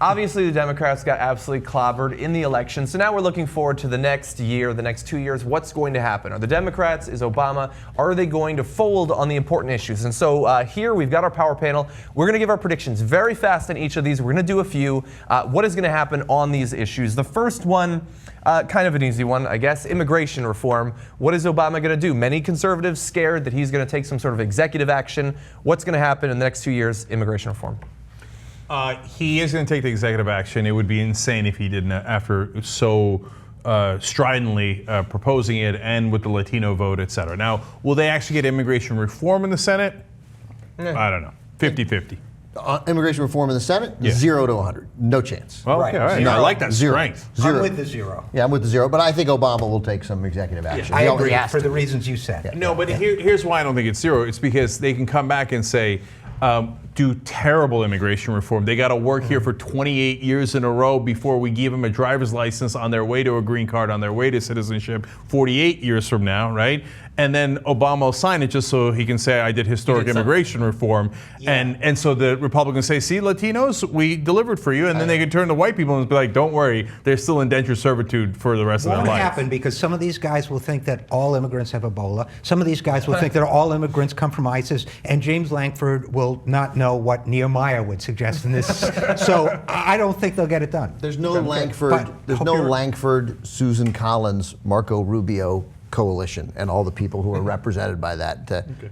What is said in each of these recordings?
Obviously, the Democrats got absolutely clobbered in the election, so now we're looking forward to the next year, the next 2 years. What's going to happen? Are the Democrats, is Obama, are they going to fold on the important issues? And so here we've got our power panel. We're going to give our predictions very fast on each of these. We're going to do a few. What is going to happen on these issues? The first one, kind of an easy one, I guess, immigration reform. What is Obama going to do? Many conservatives scared that he's going to take some sort of executive action. What's going to happen in the next 2 years? Immigration reform. He is going to take the executive action. It would be insane if he didn't after so stridently proposing it and with the Latino vote, et cetera. Now, will they actually get immigration reform in the Senate? I don't know. 50-50. Immigration reform in the Senate? Yeah. 0 to 100. No chance. Well, okay, all right. No, I like that strength. Zero. I'm with the 0. Yeah, I'm with the 0, but I think Obama will take some executive action. I He agree has for to. the reasons you said. Yeah. No, but here's why I don't think it's 0. It's because they can come back and say, do terrible immigration reform. They got to work here for 28 years in a row before we give them a driver's license on their way to a green card, on their way to citizenship 48 years from now, right? And then Obama will sign it just so he can say, I did historic immigration reform. Yeah. And so the Republicans say, see, Latinos, we delivered for you. And then they can turn to white people and be like, don't worry, they're still indentured servitude for the rest of their Won't life. happen because some of these guys will think that all immigrants have Ebola. Some of these guys will think that all immigrants come from ISIS. And James Lankford will not know what Nehemiah would suggest in this. So I don't think they'll get it done. There's no Lankford, Susan Collins, Marco Rubio coalition and all the people who are represented by that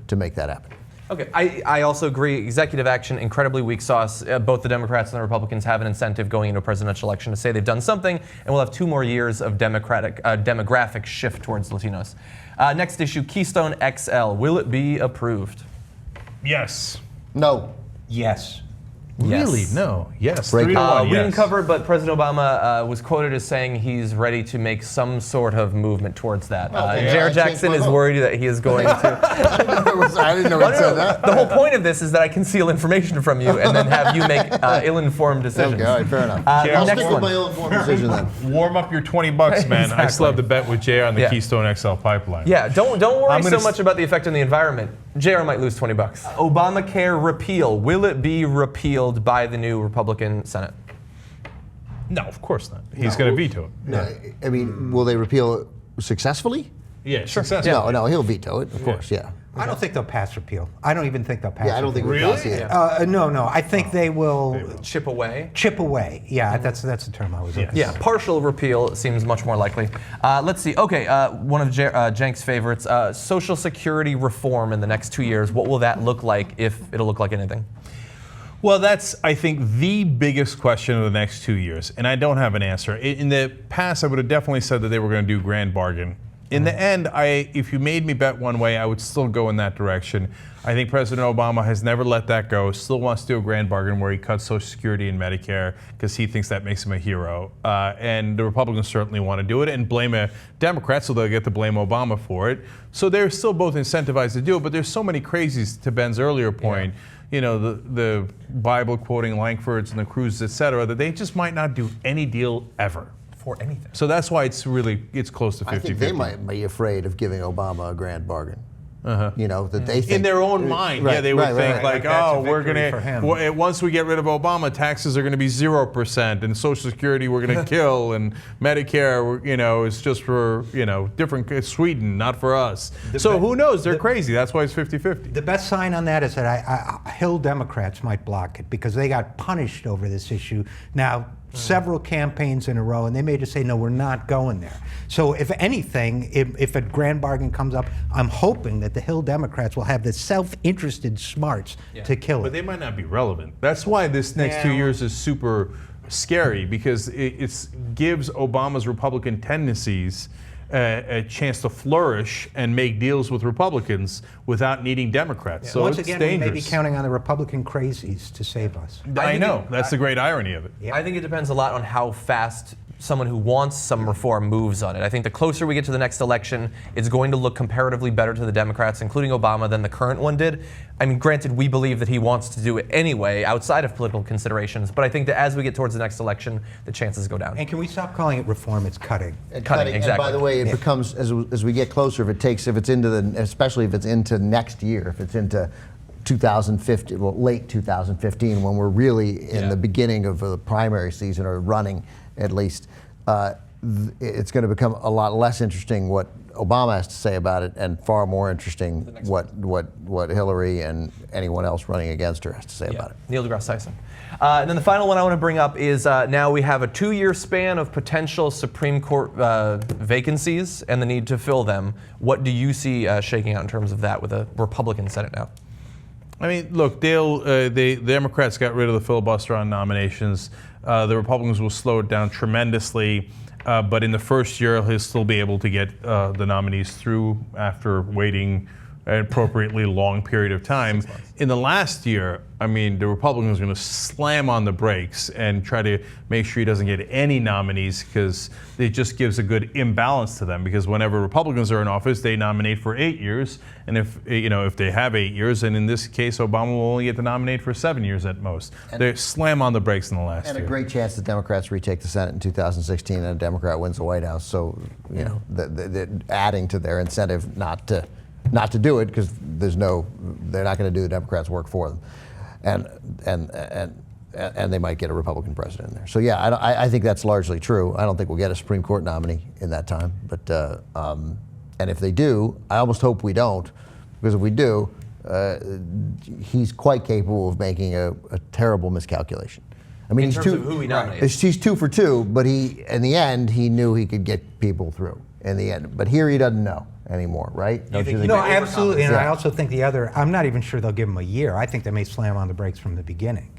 to make that happen. Okay, I also agree. Executive action, incredibly weak sauce. Both the Democrats and the Republicans have an incentive going into a presidential election to say they've done something, and we'll have 2 more years of demographic shift towards Latinos. Next issue, Keystone XL. Will it be approved? Yes. No. Yes. Really? No. Yes. Break 3 to 1, We yes. didn't cover it, but President Obama was quoted as saying he's ready to make some sort of movement towards that. Jared Jackson is worried that he is going to. I didn't know he said that. The whole point of this is that I conceal information from you and then have you make ill-informed decisions. Okay, all right, fair enough. Next I'll stick with one. my ill-informed decision then. Warm up your $20, man. I still Exactly. have the bet with JR on the Yeah. Keystone XL pipeline. Yeah, don't worry I'm gonna so much about the effect on the environment. JR might lose $20. Obamacare repeal. Will it be repealed by the new Republican Senate? No, of course not. He's going to veto it. No, I mean, will they repeal it successfully? Yeah, successful. No, he'll veto it, of course, yeah. I don't think they'll pass repeal. I don't even think they'll pass Yeah, I don't think repeal. we'll pass it. No. I think they will Chip away? chip away. Yeah, that's the term I was looking for. Yeah, partial repeal seems much more likely. Let's see. Okay, one of Cenk's favorites, Social Security reform in the next 2 years. What will that look like, if it'll look like anything? Well, that's, I think, the biggest question of the next 2 years, and I don't have an answer. In the past, I would have definitely said that they were going to do grand bargain. In the end, if you made me bet one way, I would still go in that direction. I think President Obama has never let that go, still wants to do a grand bargain where he cuts Social Security and Medicare because he thinks that makes him a hero. And the Republicans certainly want to do it and blame a Democrat, so they'll get to blame Obama for it. So they're still both incentivized to do it, but there's so many crazies, to Ben's earlier point, you know, the Bible quoting Lankfords and the Cruzes, et cetera, that they just might not do any deal ever. For anything. So that's why it's close to 50-50. I think they might be afraid of giving Obama a grand bargain. You know, that they think. In their own mind, yeah, they would think like, That's a oh, we're victory going for him. to, once we get rid of Obama, taxes are going to be 0%, and Social Security we're going to kill, and Medicare, you know, is just for, you know, different, it's Sweden, not for us. So who knows? They're crazy. That's why it's 50-50. The best sign on that is that Hill Democrats might block it because they got punished over this issue. Now, several campaigns in a row, and they may just say, no, we're not going there. So if anything, if a grand bargain comes up, I'm hoping that the Hill Democrats will have the self-interested smarts to kill But it. they might not be relevant. That's why this next 2 years is super scary, because it gives Obama's Republican tendencies a chance to flourish and make deals with Republicans without needing Democrats. So Once it's again, dangerous. we may be counting on the Republican crazies to save us. I know. That's the great irony of it. I think it depends a lot on how fast someone who wants some reform moves on it. I think the closer we get to the next election, it's going to look comparatively better to the Democrats, including Obama, than the current one did. I mean, granted, we believe that he wants to do it anyway, outside of political considerations, but I think that as we get towards the next election, the chances go down. And can we stop calling it reform? It's cutting. Cutting, exactly. And by the way, it becomes, as we get closer, especially if it's into next year, if it's into 2015, well, late 2015, when we're really in the beginning of the primary season, or running at least, it's going to become a lot less interesting what Obama has to say about it, and far more interesting what Hillary and anyone else running against her has to say about it. Neil deGrasse Tyson. And then the final one I want to bring up is now we have a 2-year span of potential Supreme Court vacancies and the need to fill them. What do you see shaking out in terms of that with a Republican Senate now? I mean, look, the Democrats got rid of the filibuster on nominations. The Republicans will slow it down tremendously. But in the first year, he'll still be able to get the nominees through after waiting an appropriately long period of time. In the last year, I mean, the Republicans are going to slam on the brakes and try to make sure he doesn't get any nominees, because it just gives a good imbalance to them. Because whenever Republicans are in office, they nominate for 8 years, and if they have 8 years, and in this case, Obama will only get to nominate for 7 years at most. They slam on the brakes in the last year. And a great chance the Democrats retake the Senate in 2016, and a Democrat wins the White House. So they're adding to their incentive not to do it, because they're not going to do the Democrats' work for them, and they might get a Republican president in there. So yeah, I think that's largely true. I don't think we'll get a Supreme Court nominee in that time, but and if they do, I almost hope we don't, because if we do, he's quite capable of making a terrible miscalculation. I mean, in terms of who he nominates. He's 2 for 2, but in the end, he knew he could get people through in the end. But here he doesn't know anymore, right? Don't you think No, absolutely. And I also think I'm not even sure they'll give him a year. I think they may slam on the brakes from the beginning.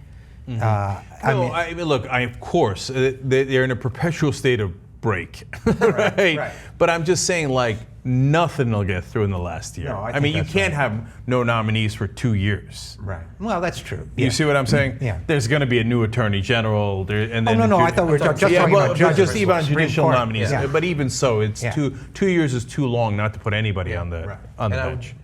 Look, of course, they're in a perpetual state of break, right? But I'm just saying, like, nothing will get through in the last year. No, I mean, you can't have no nominees for 2 years. Right. Well, that's true. You see what I'm saying? Yeah. There's going to be a new attorney general. And then no, I thought we were just talking about judges. Just even on judicial Court. nominees. Yeah. But even so, it's 2 years is too long not to put anybody on the bench.